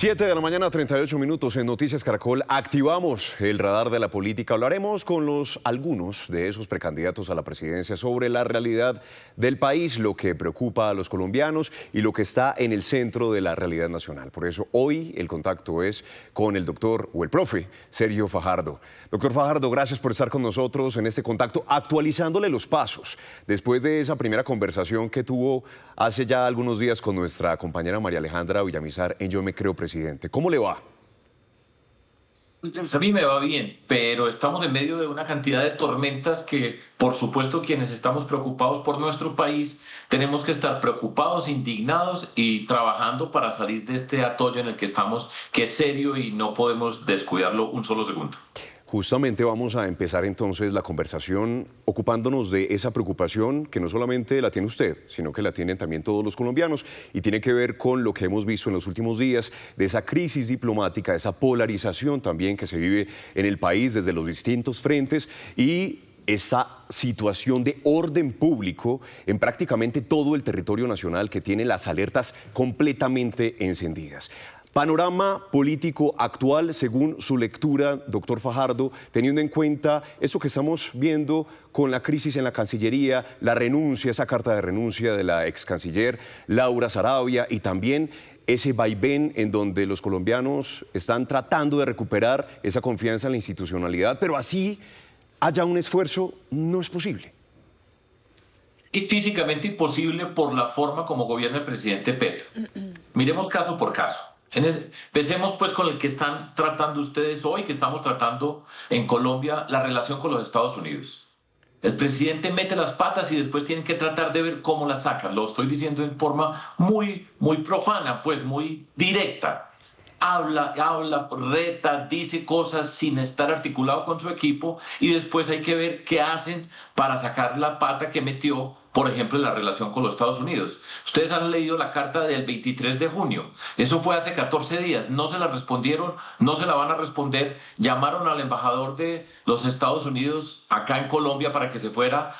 7 de la mañana, 38 minutos en Noticias Caracol. Activamos el radar de la política. Hablaremos con algunos de esos precandidatos a la presidencia sobre la realidad del país, lo que preocupa a los colombianos y lo que está en el centro de la realidad nacional. Por eso hoy el contacto es con el doctor o el profe Sergio Fajardo. Doctor Fajardo, gracias por estar con nosotros en este contacto, actualizándole los pasos después de esa primera conversación que tuvo hace ya algunos días con nuestra compañera María Alejandra Villamizar en Yo Me Creo Presidente. ¿Cómo le va? Pues a mí me va bien, pero estamos en medio de una cantidad de tormentas que, por supuesto, quienes estamos preocupados por nuestro país, tenemos que estar preocupados, indignados y trabajando para salir de este atollo en el que estamos, que es serio y no podemos descuidarlo un solo segundo. Justamente vamos a empezar entonces la conversación ocupándonos de esa preocupación que no solamente la tiene usted, sino que la tienen también todos los colombianos y tiene que ver con lo que hemos visto en los últimos días, de esa crisis diplomática, de esa polarización también que se vive en el país desde los distintos frentes y esa situación de orden público en prácticamente todo el territorio nacional que tiene las alertas completamente encendidas. Panorama político actual, según su lectura, doctor Fajardo, teniendo en cuenta eso que estamos viendo con la crisis en la Cancillería, la renuncia, esa carta de renuncia de la ex canciller Laura Sarabia y también ese vaivén en donde los colombianos están tratando de recuperar esa confianza en la institucionalidad, pero así haya un esfuerzo, no es posible. Y físicamente imposible por la forma como gobierna el presidente Petro. Miremos caso por caso. Empecemos pues con el que están tratando ustedes hoy, que estamos tratando en Colombia, la relación con los Estados Unidos. El presidente mete las patas y después tienen que tratar de ver cómo las sacan. Lo estoy diciendo en forma muy profana, pues muy directa. Habla, reta, dice cosas sin estar articulado con su equipo y después hay que ver qué hacen para sacar la pata que metió, por ejemplo, en la relación con los Estados Unidos. Ustedes han leído la carta del 23 de junio. Eso fue hace 14 días. No se la respondieron, no se la van a responder. Llamaron al embajador de los Estados Unidos acá en Colombia para que se fuera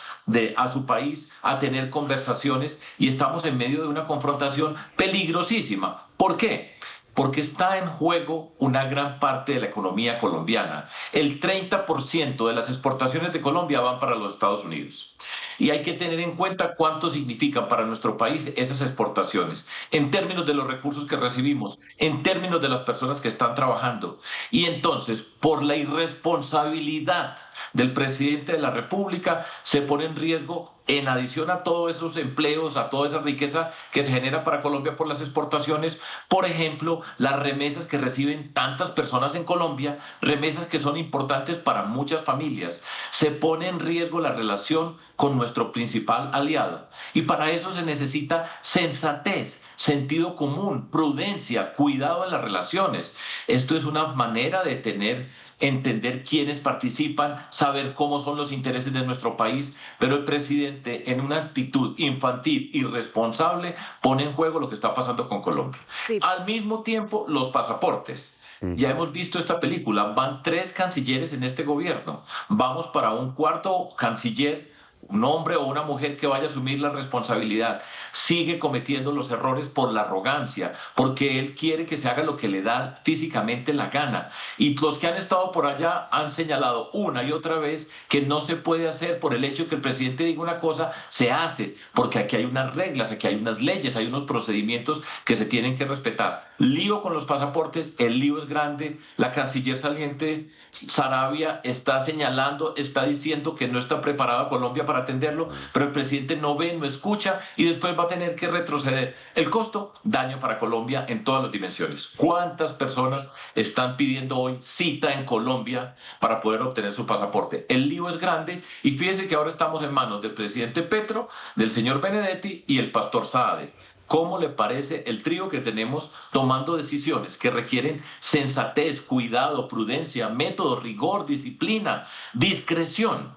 a su país a tener conversaciones y estamos en medio de una confrontación peligrosísima. ¿Por qué? Porque está en juego una gran parte de la economía colombiana. El 30% de las exportaciones de Colombia van para los Estados Unidos. Y hay que tener en cuenta cuánto significan para nuestro país esas exportaciones, en términos de los recursos que recibimos, en términos de las personas que están trabajando. Y entonces, por la irresponsabilidad del presidente de la República, se pone en riesgo, en adición a todos esos empleos, a toda esa riqueza que se genera para Colombia por las exportaciones, por ejemplo, las remesas que reciben tantas personas en Colombia, remesas que son importantes para muchas familias. Se pone en riesgo la relación con nuestro principal aliado. Y para eso se necesita sensatez, sentido común, prudencia, cuidado en las relaciones. Esto es una manera de entender quiénes participan, saber cómo son los intereses de nuestro país, pero el presidente en una actitud infantil, irresponsable, pone en juego lo que está pasando con Colombia. Sí. Al mismo tiempo, los pasaportes. Ya hemos visto esta película, van 3 cancilleres en este gobierno, vamos para un cuarto canciller, un hombre o una mujer que vaya a asumir la responsabilidad, sigue cometiendo los errores por la arrogancia, porque él quiere que se haga lo que le da físicamente la gana. Y los que han estado por allá han señalado una y otra vez que no se puede hacer por el hecho de que el presidente diga una cosa, se hace, porque aquí hay unas reglas, aquí hay unas leyes, hay unos procedimientos que se tienen que respetar. Lío con los pasaportes, el lío es grande, la canciller saliente Sarabia está señalando, está diciendo que no está preparada Colombia para atenderlo, pero el presidente no ve, no escucha y después va a tener que retroceder. El costo, daño para Colombia en todas las dimensiones. ¿Cuántas personas están pidiendo hoy cita en Colombia para poder obtener su pasaporte? El lío es grande y fíjese que ahora estamos en manos del presidente Petro, del señor Benedetti y el pastor Saade. ¿Cómo le parece el trío que tenemos tomando decisiones que requieren sensatez, cuidado, prudencia, método, rigor, disciplina, discreción?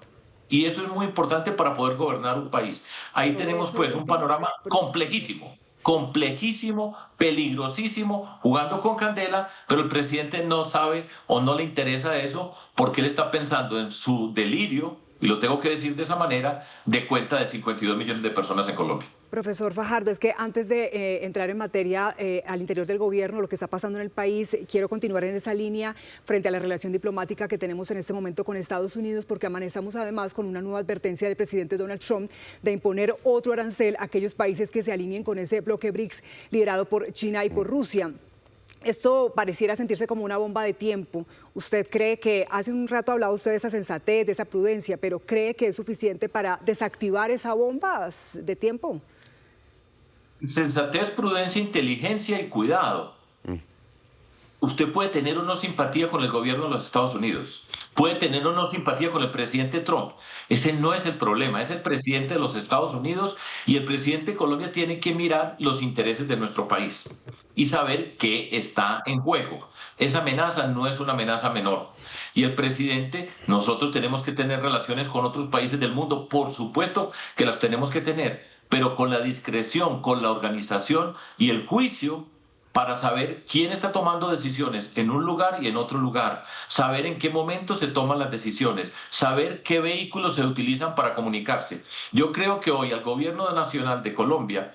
Y eso es muy importante para poder gobernar un país. Ahí tenemos pues un panorama complejísimo, peligrosísimo, jugando con candela, pero el presidente no sabe o no le interesa eso porque él está pensando en su delirio y lo tengo que decir de esa manera, de cuenta de 52 millones de personas en Colombia. Profesor Fajardo, es que antes de entrar en materia al interior del gobierno, lo que está pasando en el país, quiero continuar en esa línea frente a la relación diplomática que tenemos en este momento con Estados Unidos, porque amanezamos además con una nueva advertencia del presidente Donald Trump de imponer otro arancel a aquellos países que se alineen con ese bloque BRICS liderado por China y por Rusia. Esto pareciera sentirse como una bomba de tiempo. ¿Usted cree que, hace un rato hablaba usted de esa sensatez, de esa prudencia, pero cree que es suficiente para desactivar esa bomba de tiempo? Sensatez, prudencia, inteligencia y cuidado. Usted puede tener o no simpatía con el gobierno de los Estados Unidos, puede tener o no simpatía con el presidente Trump. Ese no es el problema, es el presidente de los Estados Unidos, y el presidente de Colombia tiene que mirar los intereses de nuestro país y saber qué está en juego. Esa amenaza no es una amenaza menor. Y el presidente, nosotros tenemos que tener relaciones con otros países del mundo, por supuesto que las tenemos que tener, pero con la discreción, con la organización y el juicio para saber quién está tomando decisiones en un lugar y en otro lugar, saber en qué momento se toman las decisiones, saber qué vehículos se utilizan para comunicarse. Yo creo que hoy al gobierno nacional de Colombia,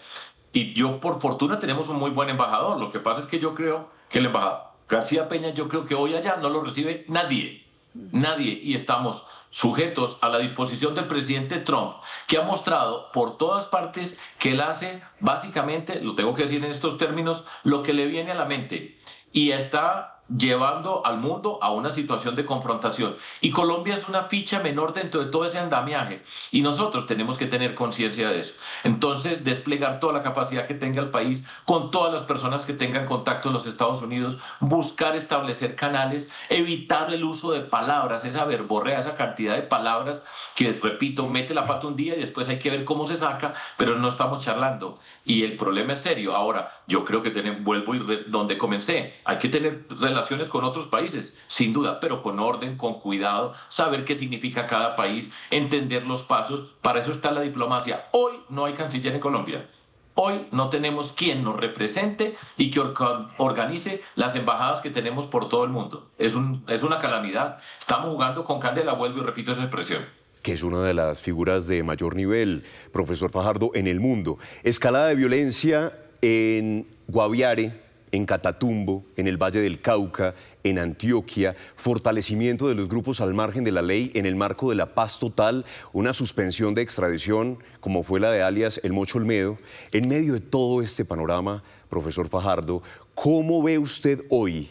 y yo por fortuna tenemos un muy buen embajador, lo que pasa es que yo creo que el embajador García Peña, yo creo que hoy allá no lo recibe nadie, y estamos sujetos a la disposición del presidente Trump, que ha mostrado por todas partes que él hace básicamente, lo tengo que decir en estos términos, lo que le viene a la mente, y está llevando al mundo a una situación de confrontación. Y Colombia es una ficha menor dentro de todo ese andamiaje, y nosotros tenemos que tener conciencia de eso. Entonces, desplegar toda la capacidad que tenga el país, con todas las personas que tengan contacto en los Estados Unidos, buscar establecer canales, evitar el uso de palabras, esa verborrea, esa cantidad de palabras que, repito, mete la pata un día y después hay que ver cómo se saca, pero no estamos charlando. Y el problema es serio. Ahora, yo creo que vuelvo donde comencé, hay que tener relaciones con otros países, sin duda, pero con orden, con cuidado, saber qué significa cada país, entender los pasos. Para eso está la diplomacia. Hoy no hay canciller en Colombia. Hoy no tenemos quien nos represente y que organice las embajadas que tenemos por todo el mundo. Es una calamidad. Estamos jugando con candela, vuelvo y repito esa expresión. Que es una de las figuras de mayor nivel, profesor Fajardo, en el mundo. Escalada de violencia en Guaviare, en Catatumbo, en el Valle del Cauca, en Antioquia, fortalecimiento de los grupos al margen de la ley en el marco de la paz total, una suspensión de extradición como fue la de alias El Mocho Olmedo. En medio de todo este panorama, profesor Fajardo, ¿cómo ve usted hoy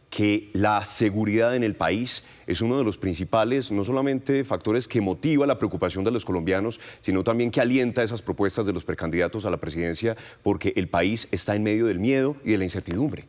que la seguridad en el país es uno de los principales, no solamente factores que motiva la preocupación de los colombianos, sino también que alienta esas propuestas de los precandidatos a la presidencia, porque el país está en medio del miedo y de la incertidumbre?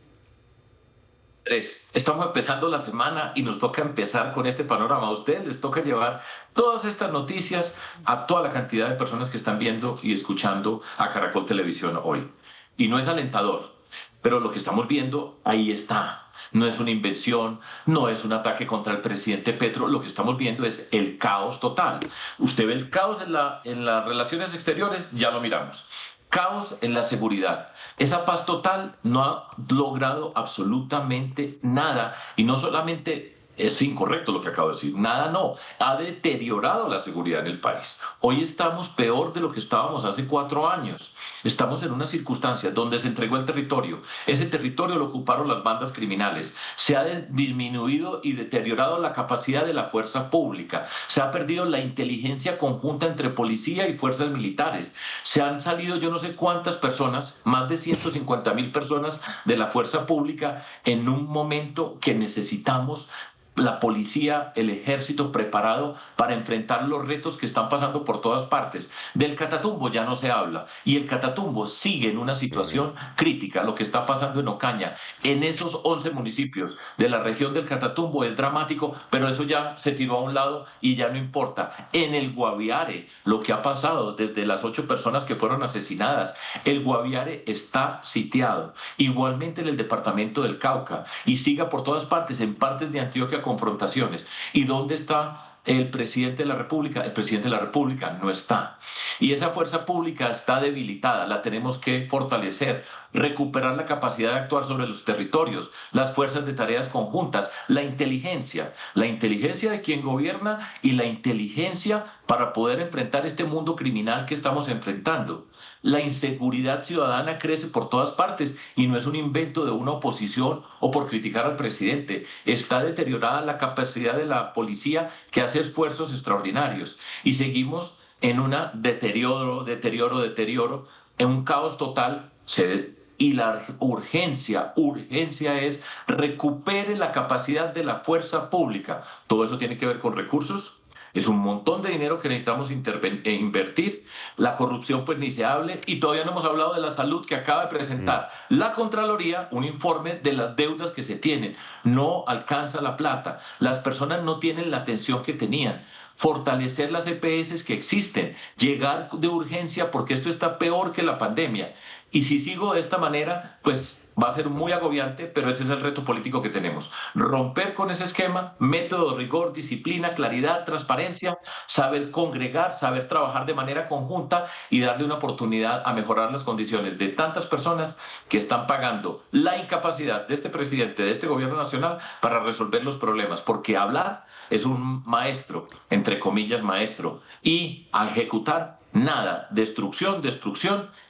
Estamos empezando la semana y nos toca empezar con este panorama. A ustedes les toca llevar todas estas noticias a toda la cantidad de personas que están viendo y escuchando a Caracol Televisión hoy. Y no es alentador, pero lo que estamos viendo ahí está. No es una invención, no es un ataque contra el presidente Petro. Lo que estamos viendo es el caos total. Usted ve el caos en las relaciones exteriores, ya lo miramos. Caos en la seguridad. Esa paz total no ha logrado absolutamente nada, y no solamente es incorrecto lo que acabo de decir, nada no, ha deteriorado la seguridad en el país. Hoy estamos peor de lo que estábamos hace 4 años. Estamos en una circunstancia donde se entregó el territorio. Ese territorio lo ocuparon las bandas criminales. Se ha disminuido y deteriorado la capacidad de la fuerza pública. Se ha perdido la inteligencia conjunta entre policía y fuerzas militares. Se han salido yo no sé cuántas personas, más de 150.000 personas de la fuerza pública, en un momento que necesitamos la policía, el ejército preparado para enfrentar los retos que están pasando por todas partes. Del Catatumbo ya no se habla, y el Catatumbo sigue en una situación crítica. Lo que está pasando en Ocaña, en esos 11 municipios de la región del Catatumbo, es dramático, pero eso ya se tiró a un lado y ya no importa. En el Guaviare, lo que ha pasado desde las 8 personas que fueron asesinadas, el Guaviare está sitiado. Igualmente en el departamento del Cauca, y siga por todas partes, en partes de Antioquia, confrontaciones. ¿Y dónde está el presidente de la República? El presidente de la República no está. Y esa fuerza pública está debilitada, la tenemos que fortalecer. recuperar la capacidad de actuar sobre los territorios, las fuerzas de tareas conjuntas, la inteligencia de quien gobierna y la inteligencia para poder enfrentar este mundo criminal que estamos enfrentando. La inseguridad ciudadana crece por todas partes y no es un invento de una oposición o por criticar al presidente. Está deteriorada la capacidad de la policía que hace esfuerzos extraordinarios y seguimos en un deterioro, en un caos total. Y la urgencia es recupere la capacidad de la fuerza pública. Todo eso tiene que ver con recursos. Es un montón de dinero que necesitamos invertir. La corrupción, pues ni se hable. Y todavía no hemos hablado de la salud, que acaba de presentar la Contraloría un informe de las deudas que se tienen. No alcanza la plata. Las personas no tienen la atención que tenían. Fortalecer las EPS que existen. Llegar de urgencia porque esto está peor que la pandemia. Y si sigo de esta manera, pues va a ser muy agobiante, pero ese es el reto político que tenemos. Romper con ese esquema, método, rigor, disciplina, claridad, transparencia, saber congregar, saber trabajar de manera conjunta y darle una oportunidad a mejorar las condiciones de tantas personas que están pagando la incapacidad de este presidente, de este gobierno nacional, para resolver los problemas. Porque hablar es un maestro, entre comillas maestro, y a ejecutar nada, destrucción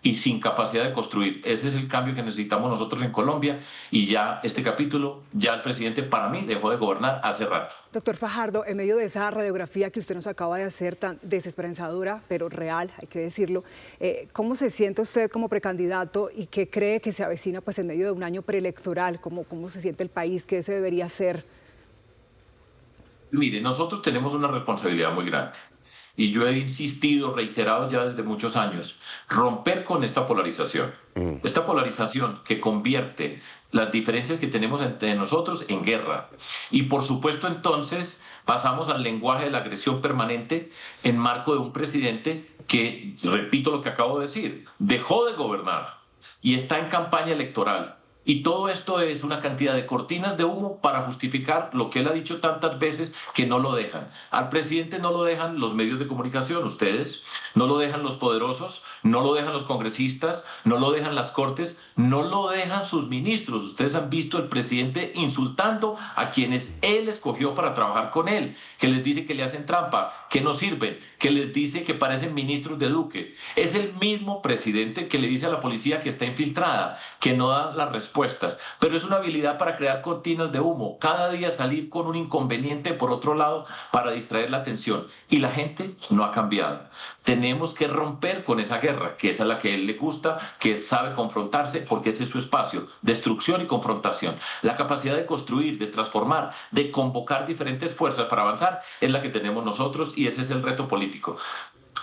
y sin capacidad de construir. Ese es el cambio que necesitamos nosotros en Colombia y ya este capítulo, ya el presidente para mí dejó de gobernar hace rato. Doctor Fajardo, en medio de esa radiografía que usted nos acaba de hacer tan desesperanzadora, pero real, hay que decirlo, ¿cómo se siente usted como precandidato y qué cree que se avecina pues en medio de un año preelectoral? ¿Cómo se siente el país? ¿Qué se debería hacer? Mire, nosotros tenemos una responsabilidad muy grande. Y yo he insistido, reiterado ya desde muchos años, romper con esta polarización. Esta polarización que convierte las diferencias que tenemos entre nosotros en guerra. Y por supuesto entonces pasamos al lenguaje de la agresión permanente en marco de un presidente que, repito lo que acabo de decir, dejó de gobernar y está en campaña electoral. Y todo esto es una cantidad de cortinas de humo para justificar lo que él ha dicho tantas veces, que no lo dejan. Al presidente no lo dejan los medios de comunicación, ustedes, no lo dejan los poderosos, no lo dejan los congresistas, no lo dejan las cortes, no lo dejan sus ministros. Ustedes han visto al presidente insultando a quienes él escogió para trabajar con él, que les dice que le hacen trampa, que no sirven, que les dice que parecen ministros de Duque. Es el mismo presidente que le dice a la policía que está infiltrada, que no da las respuestas, pero es una habilidad para crear cortinas de humo, cada día salir con un inconveniente por otro lado para distraer la atención. Y la gente no ha cambiado. Tenemos que romper con esa guerra, que es a la que a él le gusta, que sabe confrontarse, porque ese es su espacio, destrucción y confrontación. La capacidad de construir, de transformar, de convocar diferentes fuerzas para avanzar es la que tenemos nosotros y ese es el reto político.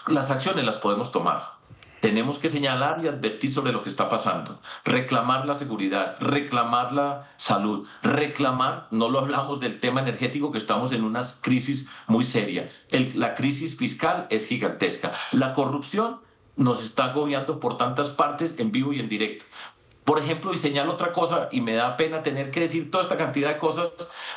Las acciones las podemos tomar. Tenemos que señalar y advertir sobre lo que está pasando, reclamar la seguridad, reclamar la salud, reclamar, no lo hablamos del tema energético, que estamos en una crisis muy seria. La crisis fiscal es gigantesca. La corrupción nos está agobiando por tantas partes, en vivo y en directo. Por ejemplo, y señalo otra cosa, y me da pena tener que decir toda esta cantidad de cosas,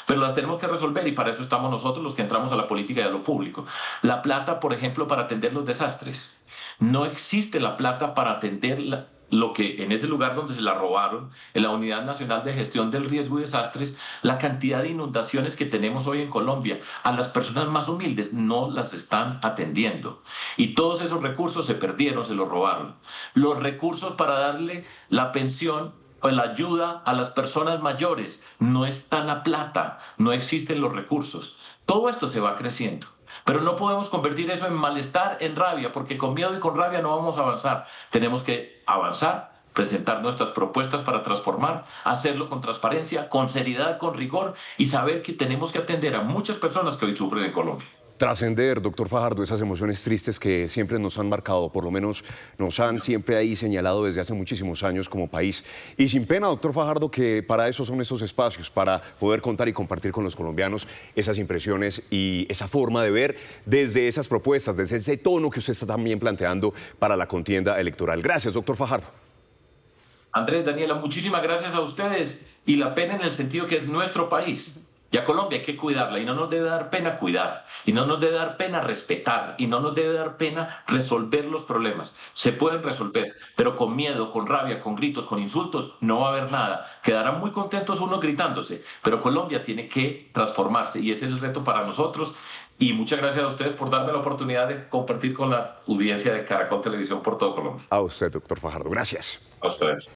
pero las tenemos que resolver y para eso estamos nosotros los que entramos a la política y a lo público. La plata, por ejemplo, para atender los desastres. No existe la plata para atender lo que en ese lugar donde se la robaron, en la Unidad Nacional de Gestión del Riesgo y Desastres, la cantidad de inundaciones que tenemos hoy en Colombia. A las personas más humildes no las están atendiendo. Y todos esos recursos se perdieron, se los robaron. Los recursos para darle la pensión o la ayuda a las personas mayores, no está la plata, no existen los recursos. Todo esto se va creciendo. Pero no podemos convertir eso en malestar, en rabia, porque con miedo y con rabia no vamos a avanzar. Tenemos que avanzar, presentar nuestras propuestas para transformar, hacerlo con transparencia, con seriedad, con rigor y saber que tenemos que atender a muchas personas que hoy sufren en Colombia. Trascender, doctor Fajardo, esas emociones tristes que siempre nos han marcado, por lo menos nos han siempre ahí señalado desde hace muchísimos años como país. Y sin pena, doctor Fajardo, que para eso son estos espacios, para poder contar y compartir con los colombianos esas impresiones y esa forma de ver desde esas propuestas, desde ese tono que usted está también planteando para la contienda electoral. Gracias, doctor Fajardo. Andrés, Daniela, muchísimas gracias a ustedes y la pena en el sentido que es nuestro país. Y a Colombia hay que cuidarla y no nos debe dar pena cuidar, y no nos debe dar pena respetar, y no nos debe dar pena resolver los problemas. Se pueden resolver, pero con miedo, con rabia, con gritos, con insultos, no va a haber nada. Quedarán muy contentos unos gritándose, pero Colombia tiene que transformarse y ese es el reto para nosotros. Y muchas gracias a ustedes por darme la oportunidad de compartir con la audiencia de Caracol Televisión por todo Colombia. A usted, doctor Fajardo. Gracias. A ustedes.